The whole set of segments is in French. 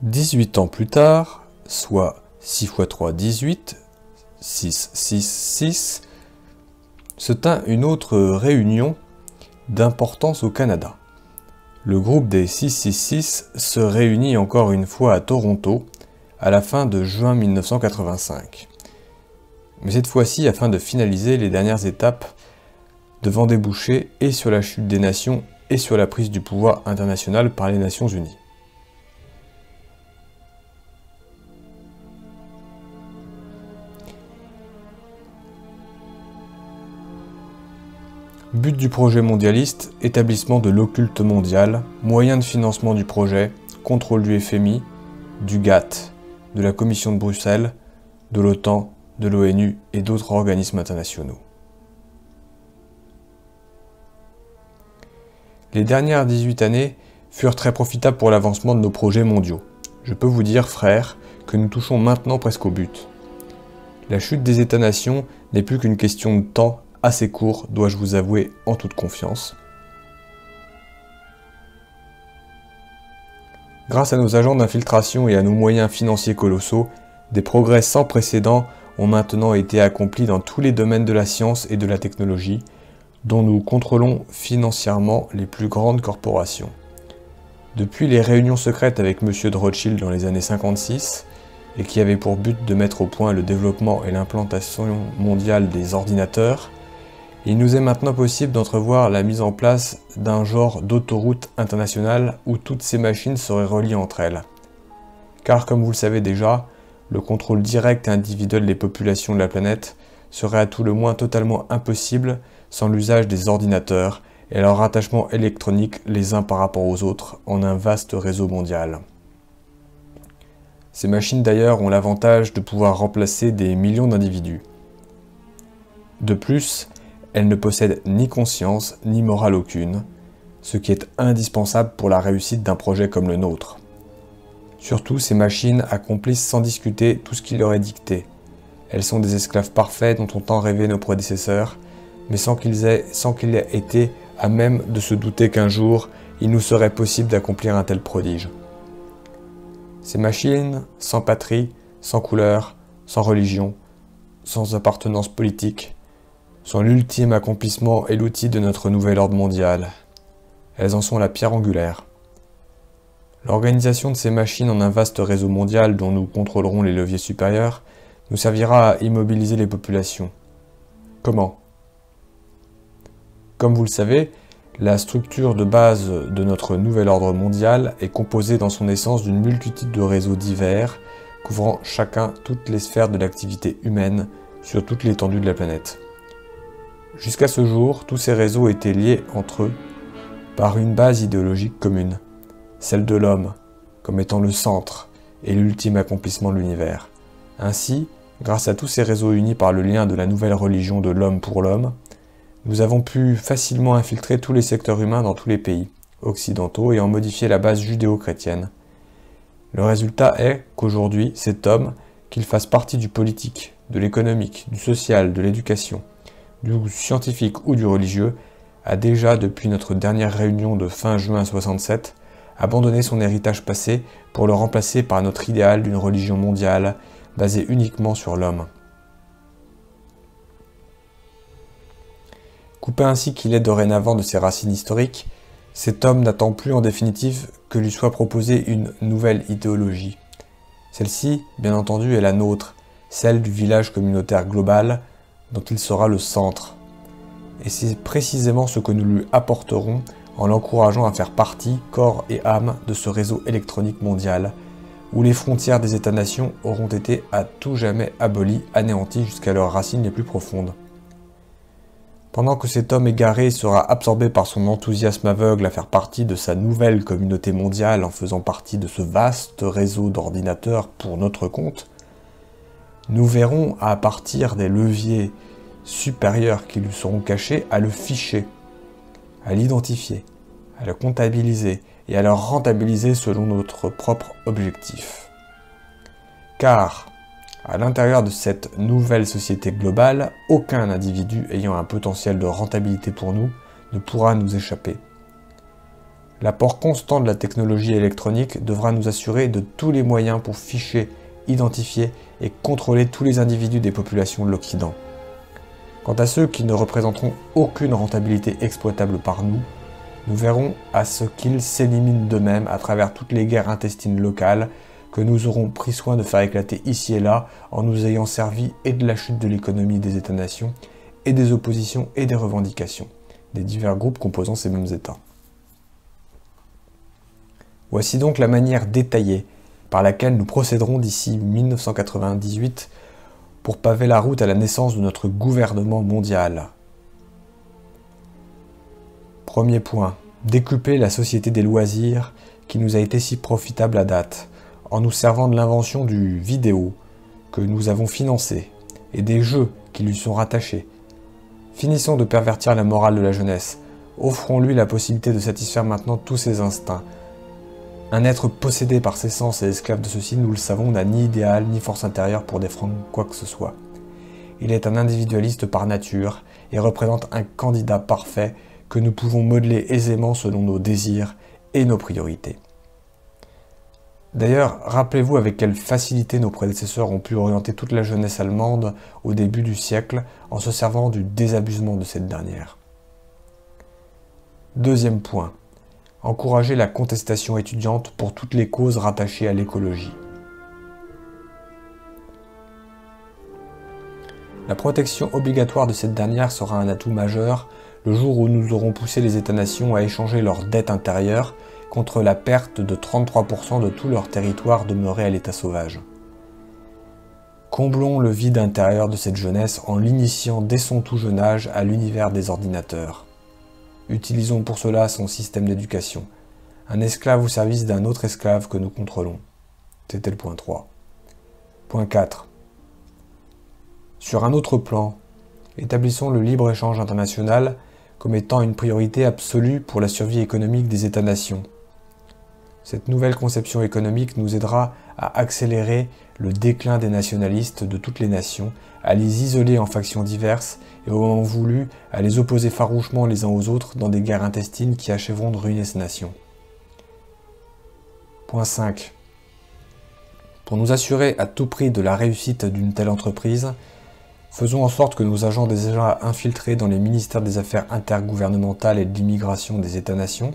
18 ans plus tard, soit 6 x 3, 18, 6, 6, 6, se tint une autre réunion d'importance au Canada. Le groupe des 666 se réunit encore une fois à Toronto à la fin de juin 1985. Mais cette fois-ci afin de finaliser les dernières étapes devant déboucher et sur la chute des nations et sur la prise du pouvoir international par les Nations Unies. But du projet mondialiste, établissement de l'occulte mondial, moyen de financement du projet, contrôle du FMI, du GATT, de la Commission de Bruxelles, de l'OTAN, de l'ONU et d'autres organismes internationaux. Les dernières 18 années furent très profitables pour l'avancement de nos projets mondiaux. Je peux vous dire, frères, que nous touchons maintenant presque au but. La chute des États-nations n'est plus qu'une question de temps assez court, dois-je vous avouer en toute confiance. Grâce à nos agents d'infiltration et à nos moyens financiers colossaux, des progrès sans précédent ont maintenant été accomplis dans tous les domaines de la science et de la technologie, dont nous contrôlons financièrement les plus grandes corporations. Depuis les réunions secrètes avec M. de Rothschild dans les années 56, et qui avaient pour but de mettre au point le développement et l'implantation mondiale des ordinateurs, il nous est maintenant possible d'entrevoir la mise en place d'un genre d'autoroute internationale où toutes ces machines seraient reliées entre elles. Car comme vous le savez déjà, le contrôle direct et individuel des populations de la planète serait à tout le moins totalement impossible sans l'usage des ordinateurs et leur rattachement électronique les uns par rapport aux autres en un vaste réseau mondial. Ces machines d'ailleurs ont l'avantage de pouvoir remplacer des millions d'individus. De plus, elles ne possèdent ni conscience ni morale aucune, ce qui est indispensable pour la réussite d'un projet comme le nôtre. Surtout, ces machines accomplissent sans discuter tout ce qui leur est dicté. Elles sont des esclaves parfaits dont ont tant rêvé nos prédécesseurs, mais sans qu'ils aient été à même de se douter qu'un jour, il nous serait possible d'accomplir un tel prodige. Ces machines, sans patrie, sans couleur, sans religion, sans appartenance politique, sont l'ultime accomplissement et l'outil de notre nouvel ordre mondial. Elles en sont la pierre angulaire. L'organisation de ces machines en un vaste réseau mondial dont nous contrôlerons les leviers supérieurs nous servira à immobiliser les populations. Comment ? Comme vous le savez, la structure de base de notre nouvel ordre mondial est composée dans son essence d'une multitude de réseaux divers, couvrant chacun toutes les sphères de l'activité humaine sur toute l'étendue de la planète. Jusqu'à ce jour, tous ces réseaux étaient liés entre eux par une base idéologique commune, celle de l'homme, comme étant le centre et l'ultime accomplissement de l'univers. Ainsi, grâce à tous ces réseaux unis par le lien de la nouvelle religion de l'homme pour l'homme, nous avons pu facilement infiltrer tous les secteurs humains dans tous les pays occidentaux et en modifier la base judéo-chrétienne. Le résultat est qu'aujourd'hui, cet homme, qu'il fasse partie du politique, de l'économique, du social, de l'éducation, du scientifique ou du religieux, a déjà, depuis notre dernière réunion de fin juin 67, abandonné son héritage passé pour le remplacer par notre idéal d'une religion mondiale basée uniquement sur l'homme. Coupé ainsi qu'il est dorénavant de ses racines historiques, cet homme n'attend plus en définitive que lui soit proposée une nouvelle idéologie. Celle-ci, bien entendu, est la nôtre, celle du village communautaire global, dont il sera le centre. Et c'est précisément ce que nous lui apporterons en l'encourageant à faire partie, corps et âme, de ce réseau électronique mondial, où les frontières des États-nations auront été à tout jamais abolies, anéanties jusqu'à leurs racines les plus profondes. Pendant que cet homme égaré sera absorbé par son enthousiasme aveugle à faire partie de sa nouvelle communauté mondiale en faisant partie de ce vaste réseau d'ordinateurs pour notre compte, nous verrons à partir des leviers supérieurs qui lui seront cachés à le ficher, à l'identifier, à le comptabiliser et à le rentabiliser selon notre propre objectif. Car, à l'intérieur de cette nouvelle société globale, aucun individu ayant un potentiel de rentabilité pour nous ne pourra nous échapper. L'apport constant de la technologie électronique devra nous assurer de tous les moyens pour ficher, identifier et contrôler tous les individus des populations de l'Occident. Quant à ceux qui ne représenteront aucune rentabilité exploitable par nous, nous verrons à ce qu'ils s'éliminent d'eux-mêmes à travers toutes les guerres intestines locales que nous aurons pris soin de faire éclater ici et là en nous ayant servi et de la chute de l'économie des États-nations et des oppositions et des revendications des divers groupes composant ces mêmes États. Voici donc la manière détaillée par laquelle nous procéderons d'ici 1998 pour paver la route à la naissance de notre gouvernement mondial. Premier point, décupler la société des loisirs qui nous a été si profitable à date, en nous servant de l'invention du vidéo que nous avons financé et des jeux qui lui sont rattachés. Finissons de pervertir la morale de la jeunesse, offrons-lui la possibilité de satisfaire maintenant tous ses instincts. Un être possédé par ses sens et esclave de ceux-ci, nous le savons, n'a ni idéal ni force intérieure pour défendre quoi que ce soit. Il est un individualiste par nature et représente un candidat parfait que nous pouvons modeler aisément selon nos désirs et nos priorités. D'ailleurs, rappelez-vous avec quelle facilité nos prédécesseurs ont pu orienter toute la jeunesse allemande au début du siècle en se servant du désabusement de cette dernière. Deuxième point, encourager la contestation étudiante pour toutes les causes rattachées à l'écologie. La protection obligatoire de cette dernière sera un atout majeur le jour où nous aurons poussé les États-nations à échanger leur dette intérieure contre la perte de 33% de tout leur territoire demeuré à l'état sauvage. Comblons le vide intérieur de cette jeunesse en l'initiant dès son tout jeune âge à l'univers des ordinateurs. Utilisons pour cela son système d'éducation, un esclave au service d'un autre esclave que nous contrôlons. C'était le point 3. Point 4. Sur un autre plan, établissons le libre-échange international comme étant une priorité absolue pour la survie économique des États-nations. Cette nouvelle conception économique nous aidera à accélérer le déclin des nationalistes de toutes les nations, à les isoler en factions diverses et au moment voulu à les opposer farouchement les uns aux autres dans des guerres intestines qui achèveront de ruiner ces nations. Point 5. Pour nous assurer à tout prix de la réussite d'une telle entreprise, faisons en sorte que nos agents déjà infiltrés dans les ministères des Affaires intergouvernementales et de l'immigration des États-nations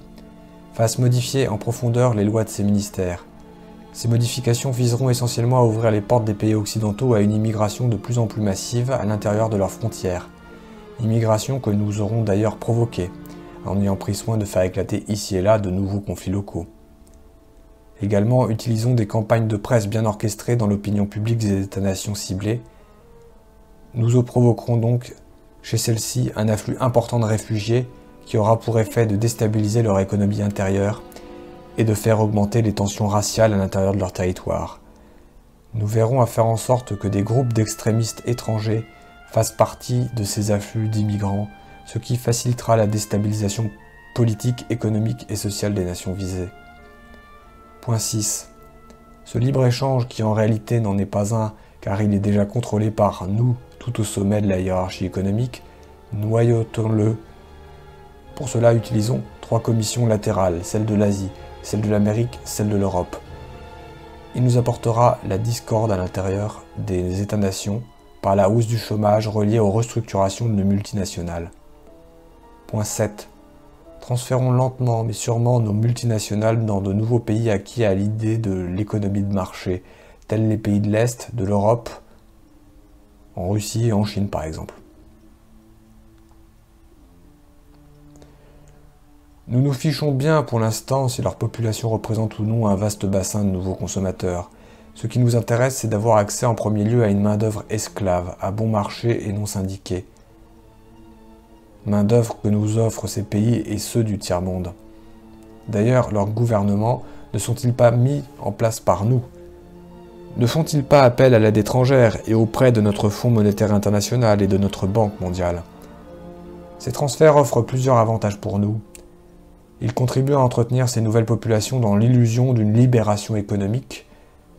fassent modifier en profondeur les lois de ces ministères. Ces modifications viseront essentiellement à ouvrir les portes des pays occidentaux à une immigration de plus en plus massive à l'intérieur de leurs frontières. Immigration que nous aurons d'ailleurs provoquée, en ayant pris soin de faire éclater ici et là de nouveaux conflits locaux. Également, utilisons des campagnes de presse bien orchestrées dans l'opinion publique des États-nations ciblées. Nous provoquerons donc chez celles-ci un afflux important de réfugiés qui aura pour effet de déstabiliser leur économie intérieure et de faire augmenter les tensions raciales à l'intérieur de leur territoire. Nous verrons à faire en sorte que des groupes d'extrémistes étrangers fassent partie de ces afflux d'immigrants, ce qui facilitera la déstabilisation politique, économique et sociale des nations visées. Point 6. Ce libre-échange, qui en réalité n'en est pas un, car il est déjà contrôlé par nous tout au sommet de la hiérarchie économique, noyautons-le. Pour cela, utilisons 3 commissions latérales, celle de l'Asie, celle de l'Amérique, celle de l'Europe. Il nous apportera la discorde à l'intérieur des États-nations par la hausse du chômage reliée aux restructurations de nos multinationales. Point 7. Transférons lentement mais sûrement nos multinationales dans de nouveaux pays acquis à l'idée de l'économie de marché, tels les pays de l'Est, de l'Europe, en Russie et en Chine par exemple. Nous nous fichons bien pour l'instant si leur population représente ou non un vaste bassin de nouveaux consommateurs. Ce qui nous intéresse, c'est d'avoir accès en premier lieu à une main-d'œuvre esclave, à bon marché et non syndiquée. Main-d'œuvre que nous offrent ces pays et ceux du tiers-monde. D'ailleurs, leurs gouvernements ne sont-ils pas mis en place par nous? Ne font-ils pas appel à l'aide étrangère et auprès de notre Fonds monétaire international et de notre Banque mondiale? Ces transferts offrent plusieurs avantages pour nous. Ils contribuent à entretenir ces nouvelles populations dans l'illusion d'une libération économique,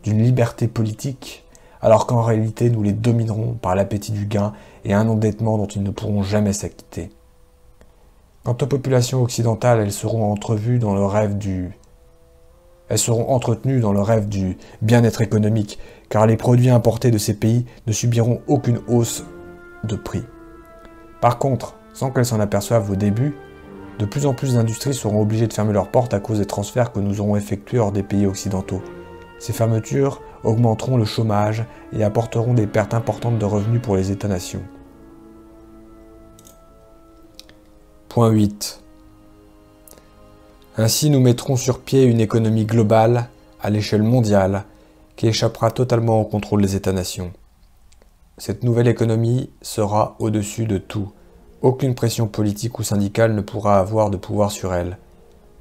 d'une liberté politique, alors qu'en réalité nous les dominerons par l'appétit du gain et un endettement dont ils ne pourront jamais s'acquitter. Quant aux populations occidentales, elles seront entretenues dans le rêve du bien-être économique, car les produits importés de ces pays ne subiront aucune hausse de prix. Par contre, sans qu'elles s'en aperçoivent au début, de plus en plus d'industries seront obligées de fermer leurs portes à cause des transferts que nous aurons effectués hors des pays occidentaux. Ces fermetures augmenteront le chômage et apporteront des pertes importantes de revenus pour les États-nations. Point 8. Ainsi, nous mettrons sur pied une économie globale, à l'échelle mondiale, qui échappera totalement au contrôle des États-nations. Cette nouvelle économie sera au-dessus de tout. Aucune pression politique ou syndicale ne pourra avoir de pouvoir sur elle.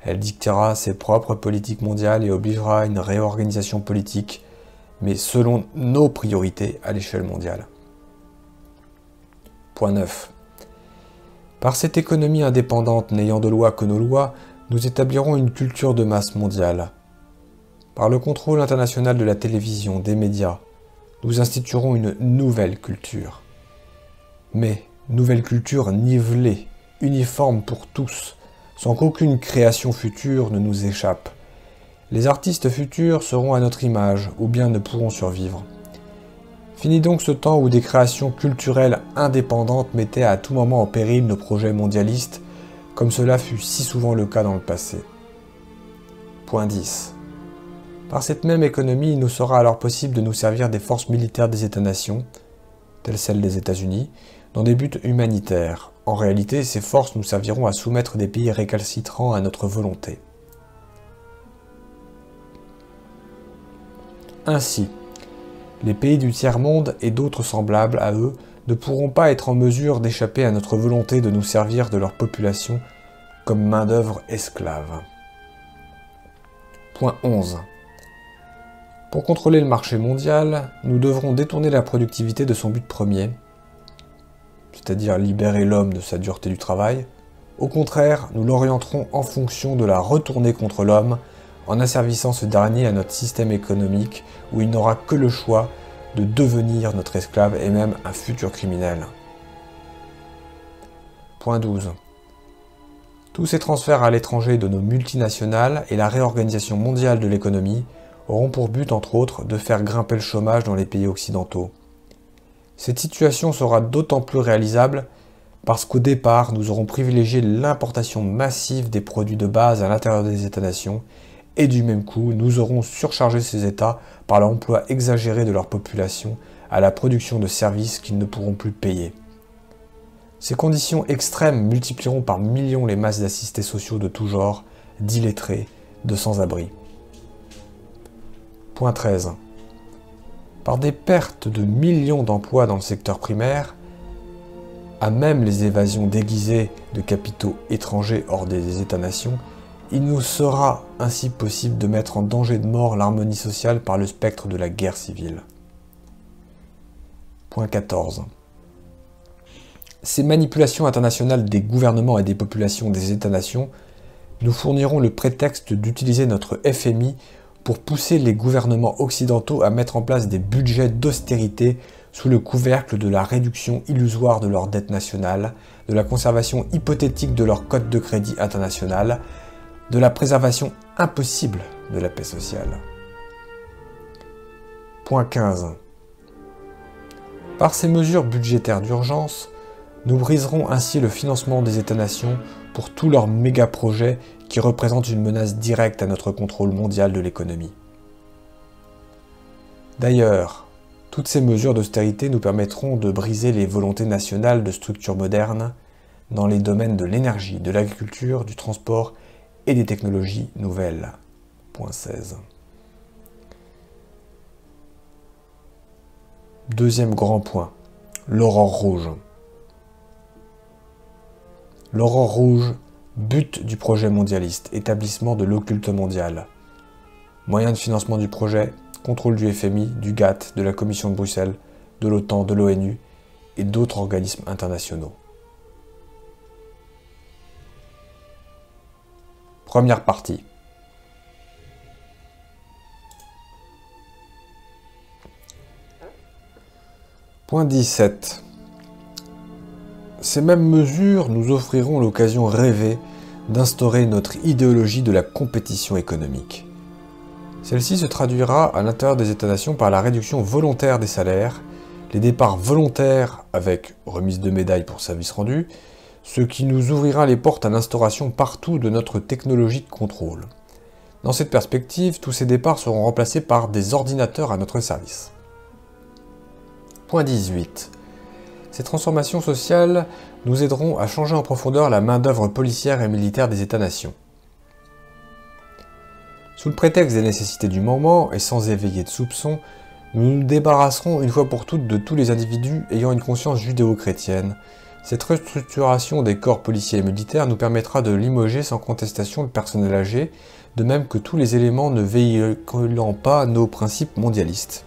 Elle dictera ses propres politiques mondiales et obligera à une réorganisation politique, mais selon nos priorités à l'échelle mondiale. Point 9. Par cette économie indépendante n'ayant de loi que nos lois, nous établirons une culture de masse mondiale. Par le contrôle international de la télévision, des médias, nous instituerons une nouvelle culture. Mais nouvelle culture nivelée, uniforme pour tous, sans qu'aucune création future ne nous échappe. Les artistes futurs seront à notre image, ou bien ne pourront survivre. Fini donc ce temps où des créations culturelles indépendantes mettaient à tout moment en péril nos projets mondialistes, comme cela fut si souvent le cas dans le passé. Point 10. Par cette même économie, il nous sera alors possible de nous servir des forces militaires des États-nations, telles celles des États-Unis, dans des buts humanitaires. En réalité, ces forces nous serviront à soumettre des pays récalcitrants à notre volonté. Ainsi, les pays du tiers-monde et d'autres semblables à eux ne pourront pas être en mesure d'échapper à notre volonté de nous servir de leur population comme main-d'œuvre esclave. Point 11. Pour contrôler le marché mondial, nous devrons détourner la productivité de son but premier, c'est-à-dire libérer l'homme de sa dureté du travail. Au contraire, nous l'orienterons en fonction de la retourner contre l'homme, en asservissant ce dernier à notre système économique où il n'aura que le choix de devenir notre esclave et même un futur criminel. Point 12. Tous ces transferts à l'étranger de nos multinationales et la réorganisation mondiale de l'économie auront pour but, entre autres, de faire grimper le chômage dans les pays occidentaux. Cette situation sera d'autant plus réalisable parce qu'au départ, nous aurons privilégié l'importation massive des produits de base à l'intérieur des États-nations et du même coup, nous aurons surchargé ces États par l'emploi exagéré de leur population à la production de services qu'ils ne pourront plus payer. Ces conditions extrêmes multiplieront par millions les masses d'assistés sociaux de tout genre, d'illettrés, de sans-abri. Point 13. Par des pertes de millions d'emplois dans le secteur primaire, à même les évasions déguisées de capitaux étrangers hors des États-nations, il nous sera ainsi possible de mettre en danger de mort l'harmonie sociale par le spectre de la guerre civile. Point 14. Ces manipulations internationales des gouvernements et des populations des États-nations nous fourniront le prétexte d'utiliser notre FMI pour pousser les gouvernements occidentaux à mettre en place des budgets d'austérité sous le couvercle de la réduction illusoire de leur dette nationale, de la conservation hypothétique de leur cote de crédit international, de la préservation impossible de la paix sociale. Point 15. Par ces mesures budgétaires d'urgence, nous briserons ainsi le financement des États-nations pour tous leurs méga-projets qui représentent une menace directe à notre contrôle mondial de l'économie. D'ailleurs, toutes ces mesures d'austérité nous permettront de briser les volontés nationales de structures modernes dans les domaines de l'énergie, de l'agriculture, du transport et des technologies nouvelles. Point 16. Deuxième grand point, l'aurore rouge. L'aurore rouge, but du projet mondialiste, établissement de l'occulte mondial. Moyen de financement du projet, contrôle du FMI, du GATT, de la Commission de Bruxelles, de l'OTAN, de l'ONU et d'autres organismes internationaux. Première partie. Point 17. Ces mêmes mesures nous offriront l'occasion rêvée d'instaurer notre idéologie de la compétition économique. Celle-ci se traduira à l'intérieur des États-nations par la réduction volontaire des salaires, les départs volontaires avec remise de médailles pour service rendu, ce qui nous ouvrira les portes à l'instauration partout de notre technologie de contrôle. Dans cette perspective, tous ces départs seront remplacés par des ordinateurs à notre service. Point 18. Ces transformations sociales nous aideront à changer en profondeur la main-d'œuvre policière et militaire des États-nations. Sous le prétexte des nécessités du moment et sans éveiller de soupçons, nous nous débarrasserons une fois pour toutes de tous les individus ayant une conscience judéo-chrétienne. Cette restructuration des corps policiers et militaires nous permettra de limoger sans contestation le personnel âgé, de même que tous les éléments ne véhiculant pas nos principes mondialistes.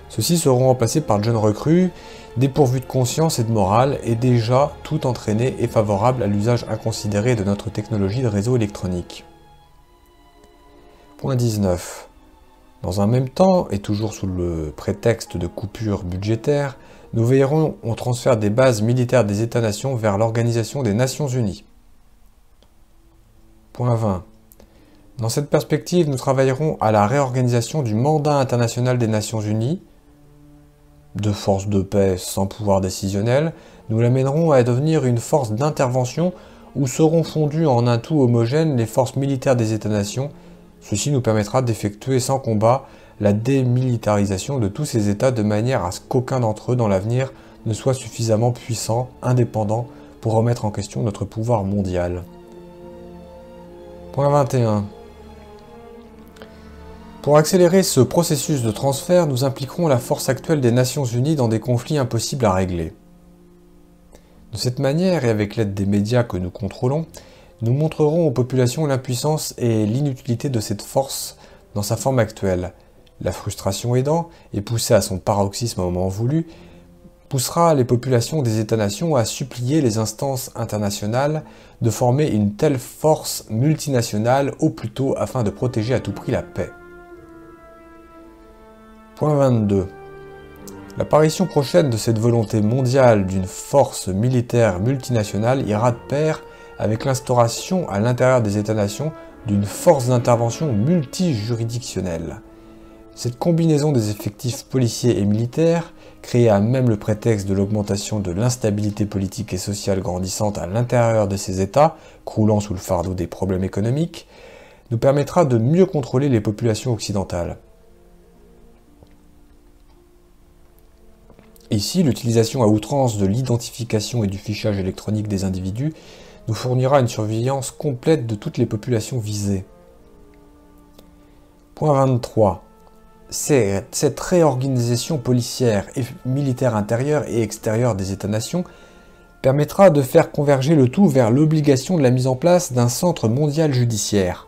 Ceux-ci seront remplacés par de jeunes recrues, dépourvus de conscience et de morale, et déjà tout entraînés et favorables à l'usage inconsidéré de notre technologie de réseau électronique. Point 19. Dans un même temps, et toujours sous le prétexte de coupures budgétaires, nous veillerons au transfert des bases militaires des États-nations vers l'Organisation des Nations Unies. Point 20. Dans cette perspective, nous travaillerons à la réorganisation du mandat international des Nations Unies. De force de paix sans pouvoir décisionnel, nous l'amènerons à devenir une force d'intervention où seront fondues en un tout homogène les forces militaires des États-nations. Ceci nous permettra d'effectuer sans combat la démilitarisation de tous ces États de manière à ce qu'aucun d'entre eux dans l'avenir ne soit suffisamment puissant, indépendant, pour remettre en question notre pouvoir mondial. Point 21. Pour accélérer ce processus de transfert, nous impliquerons la force actuelle des Nations Unies dans des conflits impossibles à régler. De cette manière, et avec l'aide des médias que nous contrôlons, nous montrerons aux populations l'impuissance et l'inutilité de cette force dans sa forme actuelle. La frustration aidant, et poussée à son paroxysme au moment voulu, poussera les populations des États-nations à supplier les instances internationales de former une telle force multinationale au plus tôt afin de protéger à tout prix la paix. Point 22. L'apparition prochaine de cette volonté mondiale d'une force militaire multinationale ira de pair avec l'instauration à l'intérieur des États-nations d'une force d'intervention multijuridictionnelle. Cette combinaison des effectifs policiers et militaires, créée à même le prétexte de l'augmentation de l'instabilité politique et sociale grandissante à l'intérieur de ces États, croulant sous le fardeau des problèmes économiques, nous permettra de mieux contrôler les populations occidentales. Ici, l'utilisation à outrance de l'identification et du fichage électronique des individus nous fournira une surveillance complète de toutes les populations visées. Point 23. Cette réorganisation policière et militaire intérieure et extérieure des États-nations permettra de faire converger le tout vers l'obligation de la mise en place d'un centre mondial judiciaire.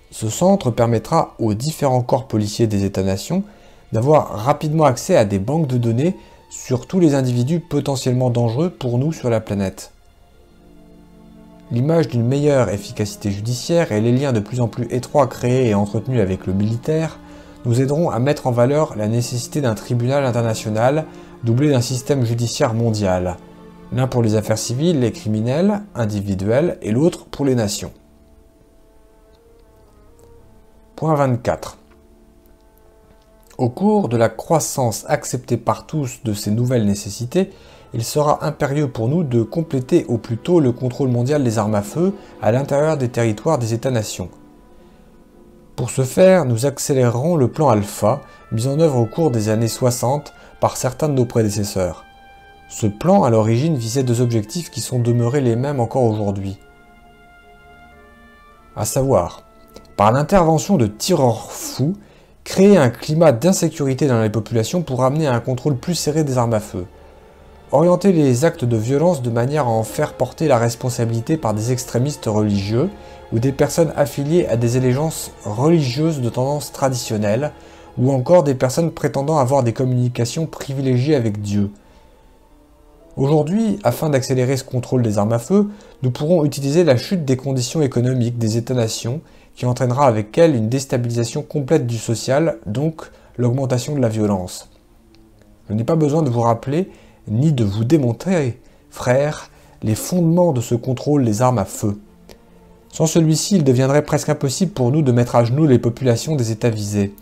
Ce centre permettra aux différents corps policiers des États-nations d'avoir rapidement accès à des banques de données sur tous les individus potentiellement dangereux pour nous sur la planète. L'image d'une meilleure efficacité judiciaire et les liens de plus en plus étroits créés et entretenus avec le militaire nous aideront à mettre en valeur la nécessité d'un tribunal international doublé d'un système judiciaire mondial, l'un pour les affaires civiles, les criminels, individuels, et l'autre pour les nations. Point 24. Au cours de la croissance acceptée par tous de ces nouvelles nécessités, il sera impérieux pour nous de compléter au plus tôt le contrôle mondial des armes à feu à l'intérieur des territoires des États-nations. Pour ce faire, nous accélérerons le plan Alpha, mis en œuvre au cours des années 60 par certains de nos prédécesseurs. Ce plan, à l'origine, visait deux objectifs qui sont demeurés les mêmes encore aujourd'hui. À savoir, par l'intervention de tireurs fous, créer un climat d'insécurité dans les populations pour amener à un contrôle plus serré des armes à feu. Orienter les actes de violence de manière à en faire porter la responsabilité par des extrémistes religieux ou des personnes affiliées à des allégeances religieuses de tendance traditionnelle, ou encore des personnes prétendant avoir des communications privilégiées avec Dieu. Aujourd'hui, afin d'accélérer ce contrôle des armes à feu, nous pourrons utiliser la chute des conditions économiques des États-nations, qui entraînera avec elle une déstabilisation complète du social, donc l'augmentation de la violence. Je n'ai pas besoin de vous rappeler, ni de vous démontrer, frères, les fondements de ce contrôle les armes à feu. Sans celui-ci, il deviendrait presque impossible pour nous de mettre à genoux les populations des États visés.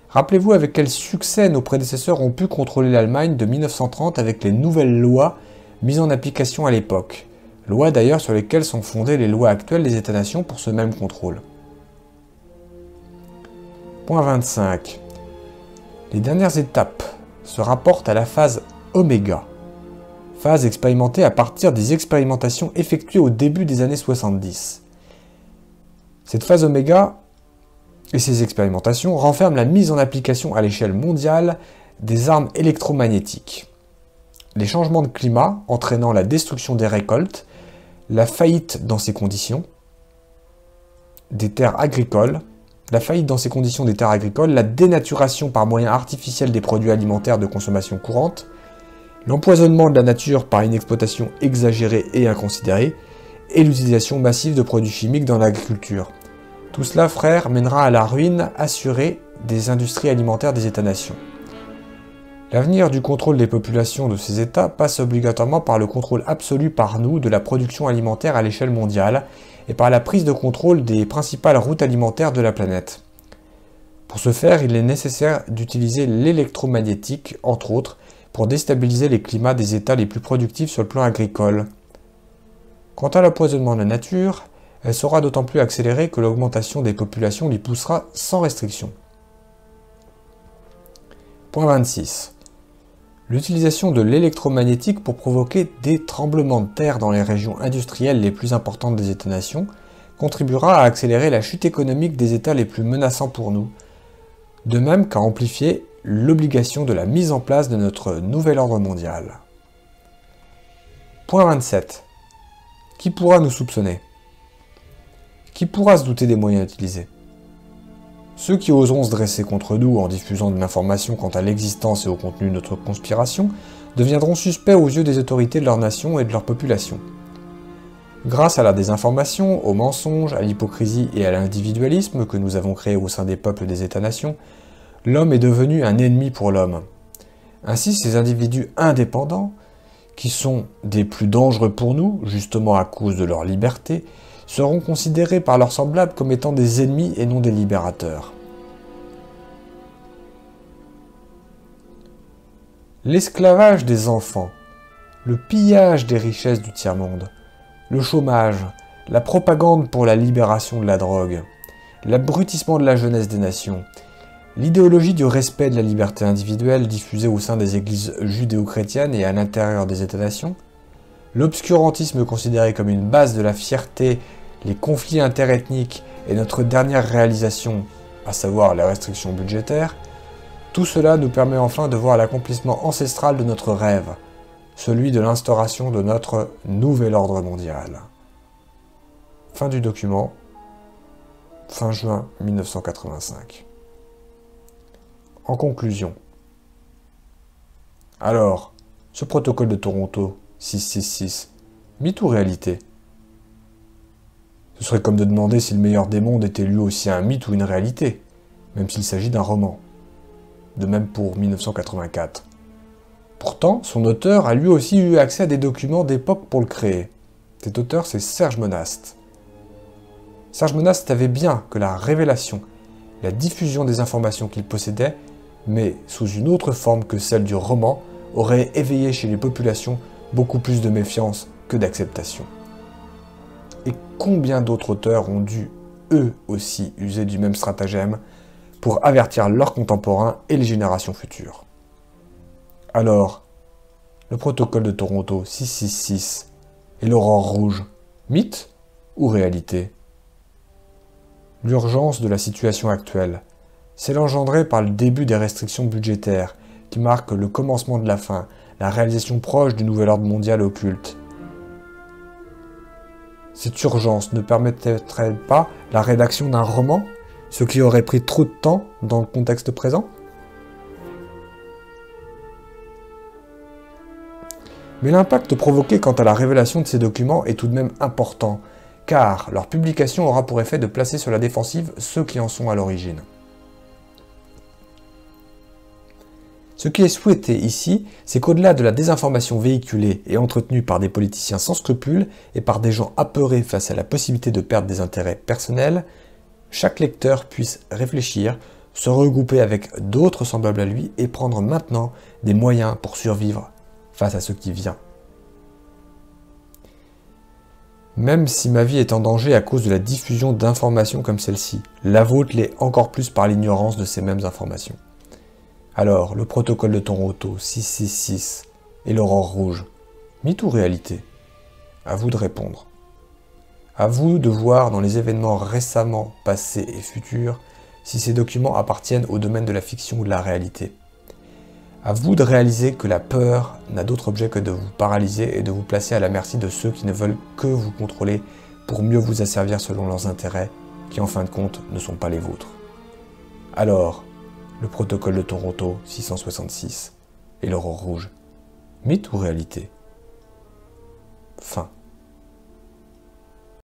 Rappelez-vous avec quel succès nos prédécesseurs ont pu contrôler l'Allemagne de 1930 avec les nouvelles lois mises en application à l'époque. Lois d'ailleurs sur lesquelles sont fondées les lois actuelles des États-nations pour ce même contrôle. Point 25. Les dernières étapes se rapportent à la phase oméga, phase expérimentée à partir des expérimentations effectuées au début des années 70. Cette phase oméga et ces expérimentations renferment la mise en application à l'échelle mondiale des armes électromagnétiques. Les changements de climat entraînant la destruction des récoltes, la faillite dans ces conditions des terres agricoles, la dénaturation par moyens artificiels des produits alimentaires de consommation courante, l'empoisonnement de la nature par une exploitation exagérée et inconsidérée, et l'utilisation massive de produits chimiques dans l'agriculture. Tout cela, frères, mènera à la ruine assurée des industries alimentaires des États-nations. L'avenir du contrôle des populations de ces États passe obligatoirement par le contrôle absolu par nous de la production alimentaire à l'échelle mondiale et par la prise de contrôle des principales routes alimentaires de la planète. Pour ce faire, il est nécessaire d'utiliser l'électromagnétique, entre autres, pour déstabiliser les climats des États les plus productifs sur le plan agricole. Quant à l'empoisonnement de la nature, elle sera d'autant plus accélérée que l'augmentation des populations l'y poussera sans restriction. Point 26. L'utilisation de l'électromagnétique pour provoquer des tremblements de terre dans les régions industrielles les plus importantes des États-nations contribuera à accélérer la chute économique des États les plus menaçants pour nous, de même qu'à amplifier l'obligation de la mise en place de notre nouvel ordre mondial. Point 27. Qui pourra nous soupçonner ? Qui pourra se douter des moyens utilisés ? Ceux qui oseront se dresser contre nous en diffusant de l'information quant à l'existence et au contenu de notre conspiration deviendront suspects aux yeux des autorités de leur nation et de leur population. Grâce à la désinformation, aux mensonges, à l'hypocrisie et à l'individualisme que nous avons créés au sein des peuples des États-nations, l'homme est devenu un ennemi pour l'homme. Ainsi, ces individus indépendants, qui sont des plus dangereux pour nous, justement à cause de leur liberté, seront considérés par leurs semblables comme étant des ennemis et non des libérateurs. L'esclavage des enfants, le pillage des richesses du tiers-monde, le chômage, la propagande pour la libération de la drogue, l'abrutissement de la jeunesse des nations, l'idéologie du respect de la liberté individuelle diffusée au sein des églises judéo-chrétiennes et à l'intérieur des États-nations, l'obscurantisme considéré comme une base de la fierté, les conflits interethniques et notre dernière réalisation, à savoir les restrictions budgétaires, tout cela nous permet enfin de voir l'accomplissement ancestral de notre rêve, celui de l'instauration de notre nouvel ordre mondial. Fin du document, fin juin 1985. En conclusion, alors, ce protocole de Toronto 666, mythe ou réalité ? Ce serait comme de demander si le meilleur des mondes était lui aussi un mythe ou une réalité, même s'il s'agit d'un roman. De même pour 1984. Pourtant, son auteur a lui aussi eu accès à des documents d'époque pour le créer. Cet auteur, c'est Serge Monast. Serge Monast savait bien que la révélation, la diffusion des informations qu'il possédait, mais sous une autre forme que celle du roman, aurait éveillé chez les populations beaucoup plus de méfiance que d'acceptation. Et combien d'autres auteurs ont dû, eux aussi, user du même stratagème pour avertir leurs contemporains et les générations futures. Alors, le protocole de Toronto 666 et l'aurore rouge, mythe ou réalité ? L'urgence de la situation actuelle, c'est engendrée par le début des restrictions budgétaires qui marquent le commencement de la fin, la réalisation proche du nouvel ordre mondial occulte. Cette urgence ne permettrait-elle pas la rédaction d'un roman, ce qui aurait pris trop de temps dans le contexte présent ? Mais l'impact provoqué quant à la révélation de ces documents est tout de même important, car leur publication aura pour effet de placer sur la défensive ceux qui en sont à l'origine. Ce qui est souhaité ici, c'est qu'au-delà de la désinformation véhiculée et entretenue par des politiciens sans scrupules et par des gens apeurés face à la possibilité de perdre des intérêts personnels, chaque lecteur puisse réfléchir, se regrouper avec d'autres semblables à lui et prendre maintenant des moyens pour survivre face à ce qui vient. Même si ma vie est en danger à cause de la diffusion d'informations comme celle-ci, la vôtre l'est encore plus par l'ignorance de ces mêmes informations. Alors, le protocole de Toronto 666 et l'aurore rouge, mythe ou réalité? À vous de répondre. À vous de voir dans les événements récemment passés et futurs si ces documents appartiennent au domaine de la fiction ou de la réalité. À vous de réaliser que la peur n'a d'autre objet que de vous paralyser et de vous placer à la merci de ceux qui ne veulent que vous contrôler pour mieux vous asservir selon leurs intérêts, qui en fin de compte ne sont pas les vôtres. Alors, le protocole de Toronto 666 et l'aurore rouge, mythe ou réalité? Fin.